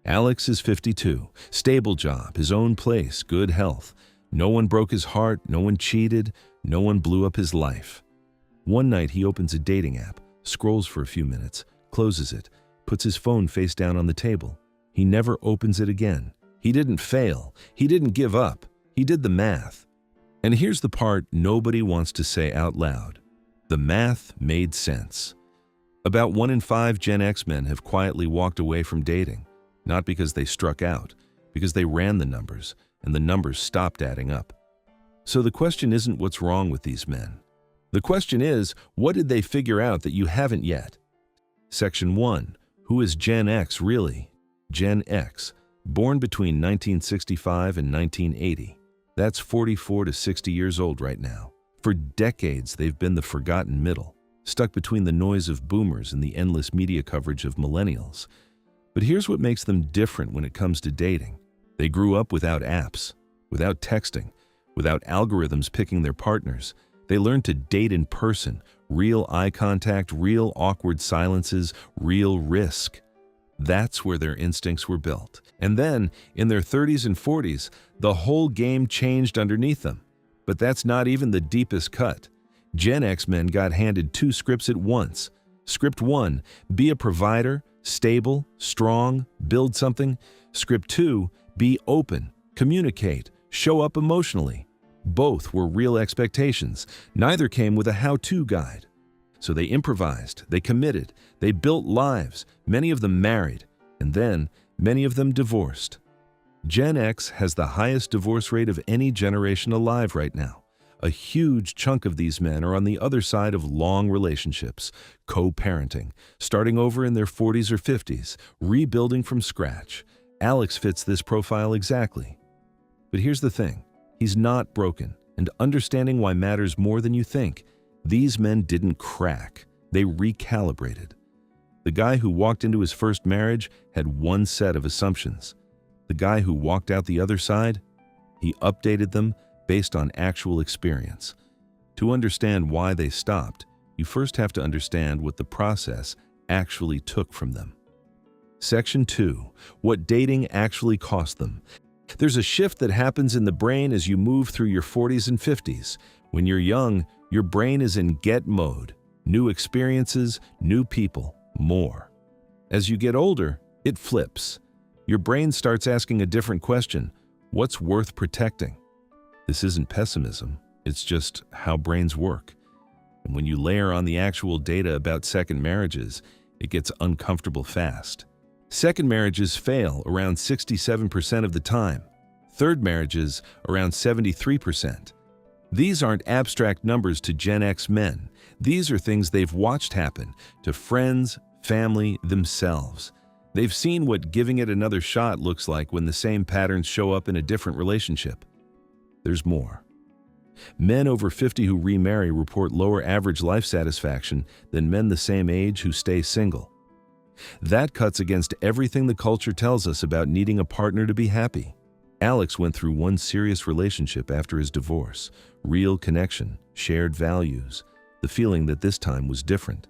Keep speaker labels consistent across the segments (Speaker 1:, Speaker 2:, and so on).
Speaker 1: Alex is 52, stable job, his own place, good health. No one broke his heart, no one cheated, no one blew up his life. One night he opens a dating app, scrolls for a few minutes, closes it, puts his phone face down on the table. He never opens it again. He didn't fail. He didn't give up. He did the math. And here's the part nobody wants to say out loud. The math made sense. About 1 in 5 Gen X men have quietly walked away from dating, not because they struck out, because they ran the numbers, and the numbers stopped adding up. So the question isn't what's wrong with these men. The question is, what did they figure out that you haven't yet? Section 1. Who is Gen X really? Gen X, born between 1965 and 1980. That's 44 to 60 years old right now. For decades, they've been the forgotten middle, stuck between the noise of boomers and the endless media coverage of millennials. But here's what makes them different when it comes to dating. They grew up without apps, without texting, without algorithms picking their partners. They learned to date in person, real eye contact, real awkward silences, real risk. That's where their instincts were built. And then, in their 30s and 40s, the whole game changed underneath them. But that's not even the deepest cut. Gen X men got handed 2 scripts at once. Script 1, be a provider, stable, strong, build something. Script 2, be open, communicate, show up emotionally. Both were real expectations. Neither came with a how-to guide. So they improvised, they committed, they built lives, many of them married, and then many of them divorced. Gen X has the highest divorce rate of any generation alive right now. A huge chunk of these men are on the other side of long relationships, co-parenting, starting over in their 40s or 50s, rebuilding from scratch. Alex fits this profile exactly. But here's the thing, he's not broken, and understanding why matters more than you think. These men didn't crack, they recalibrated. The guy who walked into his first marriage had one set of assumptions. The guy who walked out the other side, he updated them based on actual experience. To understand why they stopped, you first have to understand what the process actually took from them. Section 2. What dating actually cost them. There's a shift that happens in the brain as you move through your 40s and 50s. When you're young, your brain is in get mode. New experiences, new people, more. As you get older, it flips. Your brain starts asking a different question. What's worth protecting? This isn't pessimism, it's just how brains work. And when you layer on the actual data about second marriages, it gets uncomfortable fast. Second marriages fail around 67% of the time. Third marriages around 73%. These aren't abstract numbers to Gen X men. These are things they've watched happen to friends, family, themselves. They've seen what giving it another shot looks like when the same patterns show up in a different relationship. There's more. Men over 50 who remarry report lower average life satisfaction than men the same age who stay single. That cuts against everything the culture tells us about needing a partner to be happy. Alex went through one serious relationship after his divorce. Real connection, shared values, the feeling that this time was different.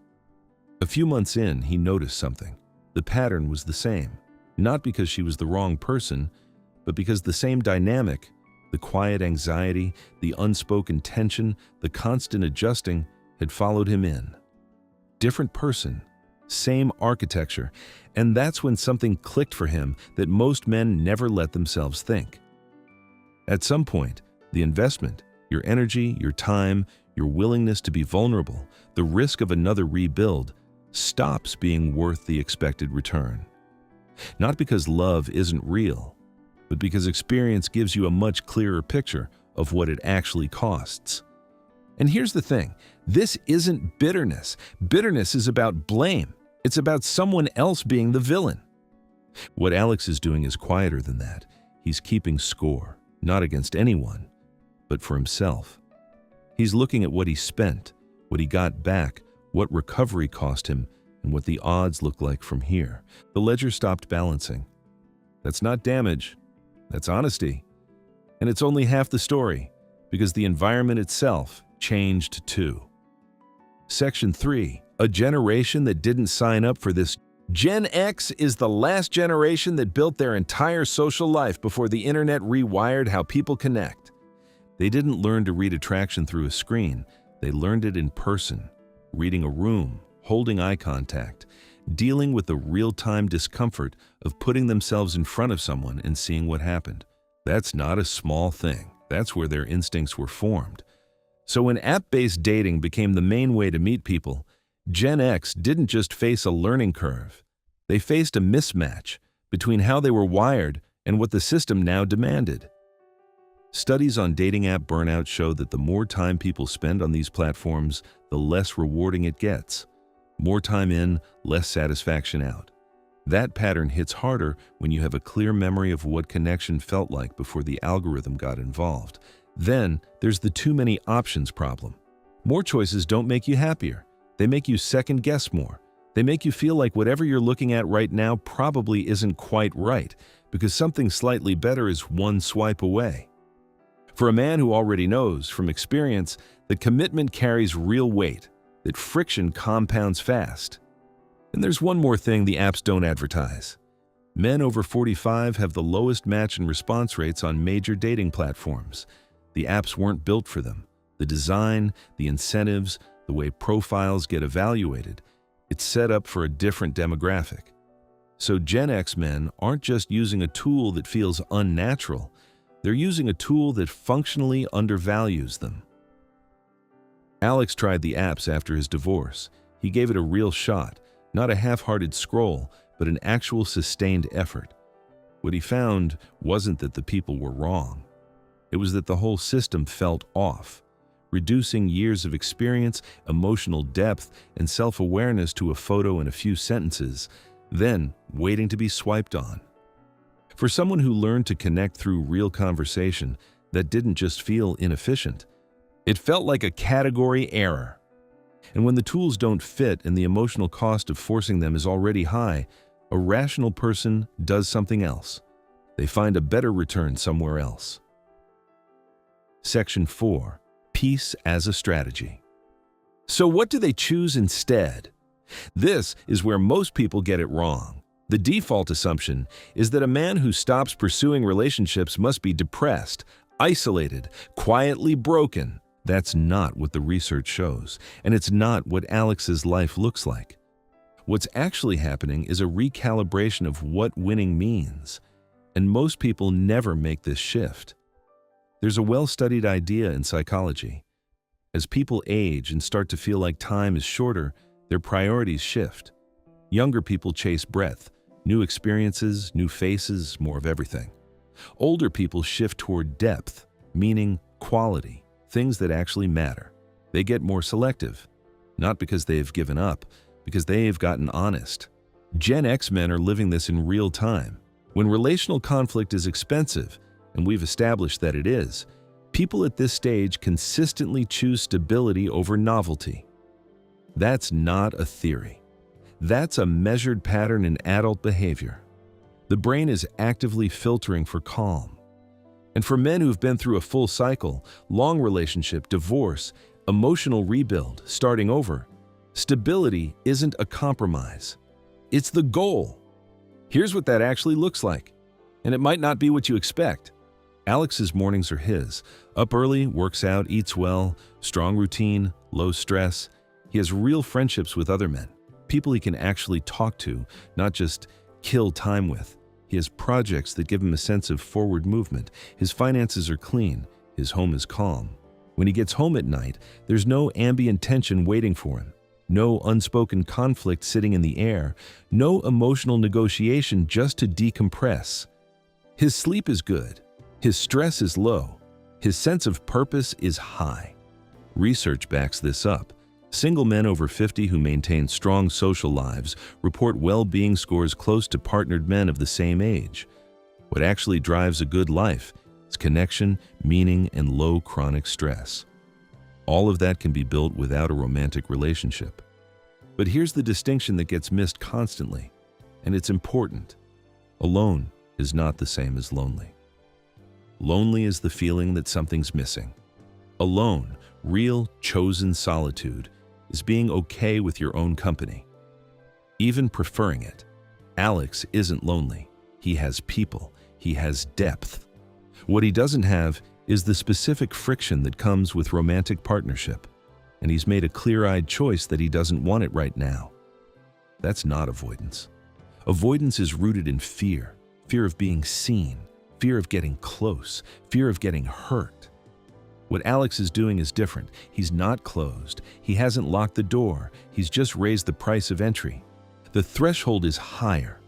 Speaker 1: A few months in, he noticed something. The pattern was the same, not because she was the wrong person, but because the same dynamic, the quiet anxiety, the unspoken tension, the constant adjusting, had followed him in. Different person, same architecture, and that's when something clicked for him that most men never let themselves think. At some point, the investment, your energy, your time, your willingness to be vulnerable, the risk of another rebuild, stops being worth the expected return. Not because love isn't real, but because experience gives you a much clearer picture of what it actually costs. And here's the thing, this isn't bitterness. Bitterness is about blame. It's about someone else being the villain. What Alex is doing is quieter than that. He's keeping score, not against anyone, but for himself. He's looking at what he spent, what he got back, what recovery cost him, and what the odds look like from here. The ledger stopped balancing. That's not damage, that's honesty. And it's only half the story, because the environment itself changed too. Section 3. A generation that didn't sign up for this. Gen X is the last generation that built their entire social life before the internet rewired how people connect. They didn't learn to read attraction through a screen. They learned it in person, reading a room, holding eye contact, dealing with the real-time discomfort of putting themselves in front of someone and seeing what happened. That's not a small thing. That's where their instincts were formed. So when app-based dating became the main way to meet people, Gen X didn't just face a learning curve. They faced a mismatch between how they were wired and what the system now demanded. Studies on dating app burnout show that the more time people spend on these platforms, the less rewarding it gets. More time in, less satisfaction out. That pattern hits harder when you have a clear memory of what connection felt like before the algorithm got involved. Then, there's the too many options problem. More choices don't make you happier. They make you second-guess more. They make you feel like whatever you're looking at right now probably isn't quite right, because something slightly better is one swipe away. For a man who already knows, from experience, that commitment carries real weight, that friction compounds fast. And there's one more thing the apps don't advertise. Men over 45 have the lowest match and response rates on major dating platforms. The apps weren't built for them. The design, the incentives, the way profiles get evaluated, it's set up for a different demographic. So Gen X men aren't just using a tool that feels unnatural, they're using a tool that functionally undervalues them. Alex tried the apps after his divorce. He gave it a real shot, not a half-hearted scroll, but an actual sustained effort. What he found wasn't that the people were wrong. It was that the whole system felt off, reducing years of experience, emotional depth, and self-awareness to a photo and a few sentences, then waiting to be swiped on. For someone who learned to connect through real conversation, that didn't just feel inefficient. It felt like a category error. And when the tools don't fit and the emotional cost of forcing them is already high, a rational person does something else. They find a better return somewhere else. Section 4. Peace as a strategy. So what do they choose instead? This is where most people get it wrong. The default assumption is that a man who stops pursuing relationships must be depressed, isolated, quietly broken. That's not what the research shows, and it's not what Alex's life looks like. What's actually happening is a recalibration of what winning means, and most people never make this shift. There's a well-studied idea in psychology. As people age and start to feel like time is shorter, their priorities shift. Younger people chase breadth, new experiences, new faces, more of everything. Older people shift toward depth, meaning quality, things that actually matter. They get more selective, not because they've given up, because they've gotten honest. Gen X men are living this in real time. When relational conflict is expensive, and we've established that it is, people at this stage consistently choose stability over novelty. That's not a theory. That's a measured pattern in adult behavior. The brain is actively filtering for calm. And for men who've been through a full cycle, long relationship, divorce, emotional rebuild, starting over, stability isn't a compromise. It's the goal. Here's what that actually looks like. And it might not be what you expect. Alex's mornings are his. Up early, works out, eats well, strong routine, low stress. He has real friendships with other men, people he can actually talk to, not just kill time with. He has projects that give him a sense of forward movement. His finances are clean. His home is calm. When he gets home at night, there's no ambient tension waiting for him. No unspoken conflict sitting in the air. No emotional negotiation just to decompress. His sleep is good. His stress is low. His sense of purpose is high. Research backs this up. Single men over 50 who maintain strong social lives report well-being scores close to partnered men of the same age. What actually drives a good life is connection, meaning, and low chronic stress. All of that can be built without a romantic relationship. But here's the distinction that gets missed constantly, and it's important. Alone is not the same as lonely. Lonely is the feeling that something's missing. Alone, real, chosen solitude, is being okay with your own company. even preferring it. Alex isn't lonely. He has people. He has depth. What he doesn't have is the specific friction that comes with romantic partnership, and he's made a clear-eyed choice that he doesn't want it right now. That's not avoidance. Avoidance is rooted in fear, fear of being seen, fear of getting close, fear of getting hurt. What Alex is doing is different. He's not closed. He hasn't locked the door. He's just raised the price of entry. The threshold is higher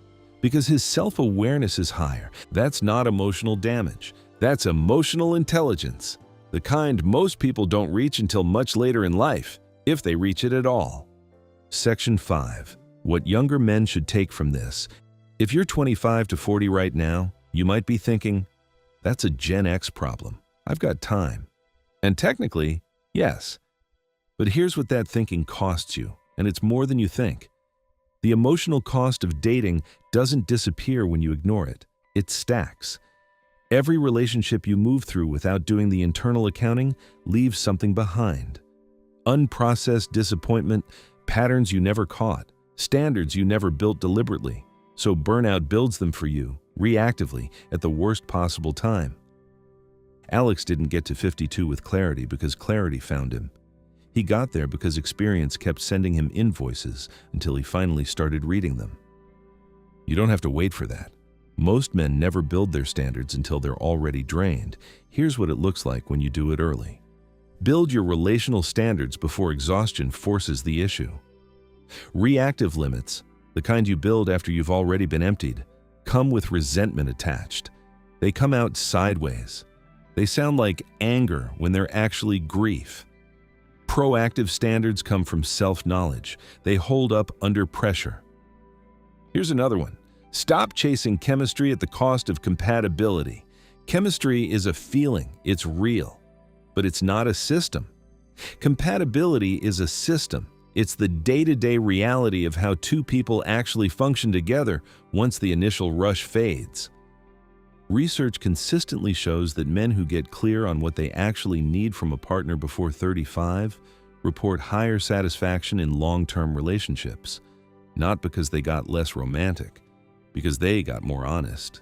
Speaker 1: because his self-awareness is higher. That's not emotional damage. That's emotional intelligence, the kind most people don't reach until much later in life, if they reach it at all. Section 5. What younger men should take from this. If you're 25 to 40 right now, you might be thinking, that's a Gen X problem. I've got time. And technically, yes. But here's what that thinking costs you, and it's more than you think. The emotional cost of dating doesn't disappear when you ignore it. It stacks. Every relationship you move through without doing the internal accounting leaves something behind. Unprocessed disappointment, patterns you never caught, standards you never built deliberately. So burnout builds them for you, reactively, at the worst possible time. Alex didn't get to 52 with clarity because clarity found him. He got there because experience kept sending him invoices until he finally started reading them. You don't have to wait for that. Most men never build their standards until they're already drained. Here's what it looks like when you do it early. Build your relational standards before exhaustion forces the issue. Reactive limits, the kind you build after you've already been emptied, come with resentment attached. They come out sideways. They sound like anger when they're actually grief. Proactive standards come from self-knowledge. They hold up under pressure. Here's another one. Stop chasing chemistry at the cost of compatibility. Chemistry is a feeling, it's real, but it's not a system. Compatibility is a system. It's the day-to-day reality of how two people actually function together once the initial rush fades. Research consistently shows that men who get clear on what they actually need from a partner before 35 report higher satisfaction in long-term relationships, not because they got less romantic, because they got more honest.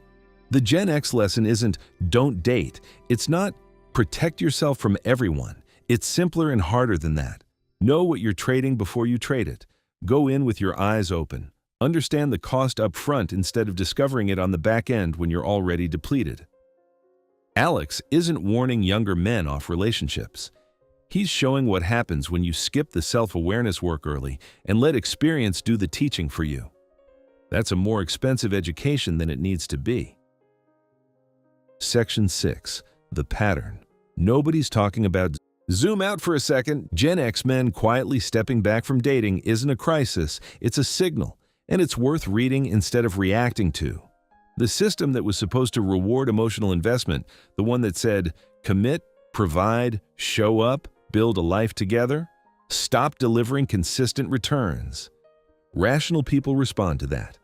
Speaker 1: The Gen X lesson isn't don't date. It's not protect yourself from everyone. It's simpler and harder than that. Know what you're trading before you trade it. Go in with your eyes open. Understand the cost up front instead of discovering it on the back end when you're already depleted. Alex isn't warning younger men off relationships. He's showing what happens when you skip the self-awareness work early and let experience do the teaching for you. That's a more expensive education than it needs to be. Section 6. The pattern. Nobody's talking about. Zoom out for a second. Gen X men quietly stepping back from dating isn't a crisis, it's a signal. And it's worth reading instead of reacting to. The system that was supposed to reward emotional investment, the one that said, commit, provide, show up, build a life together, stop delivering consistent returns. Rational people respond to that.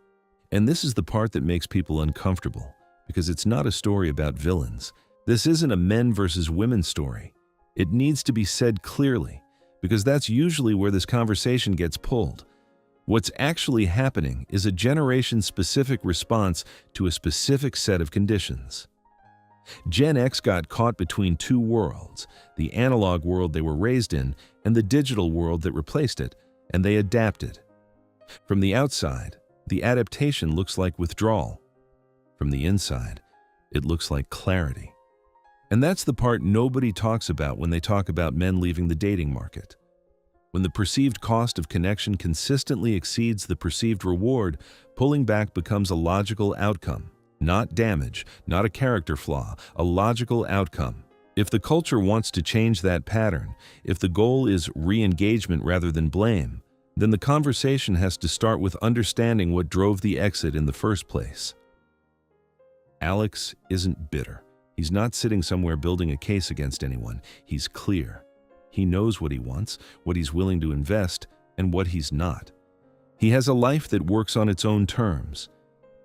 Speaker 1: And this is the part that makes people uncomfortable, because it's not a story about villains. This isn't a men versus women story. It needs to be said clearly, because that's usually where this conversation gets pulled. What's actually happening is a generation-specific response to a specific set of conditions. Gen X got caught between two worlds, the analog world they were raised in and the digital world that replaced it, and they adapted. From the outside, the adaptation looks like withdrawal. From the inside, it looks like clarity. And that's the part nobody talks about when they talk about men leaving the dating market. When the perceived cost of connection consistently exceeds the perceived reward, pulling back becomes a logical outcome, not damage, not a character flaw, a logical outcome. If the culture wants to change that pattern, if the goal is re-engagement rather than blame, then the conversation has to start with understanding what drove the exit in the first place. Alex isn't bitter. He's not sitting somewhere building a case against anyone. He's clear. He knows what he wants, what he's willing to invest, and what he's not. He has a life that works on its own terms.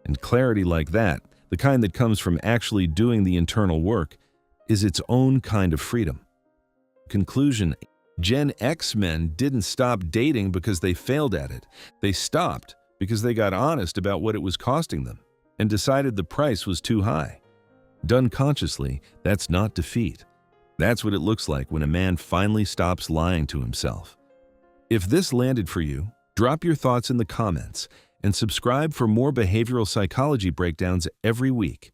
Speaker 1: And clarity like that, the kind that comes from actually doing the internal work, is its own kind of freedom. Conclusion: Gen X men didn't stop dating because they failed at it. They stopped because they got honest about what it was costing them and decided the price was too high. Done consciously, that's not defeat. That's what it looks like when a man finally stops lying to himself. If this landed for you, drop your thoughts in the comments and subscribe for more behavioral psychology breakdowns every week.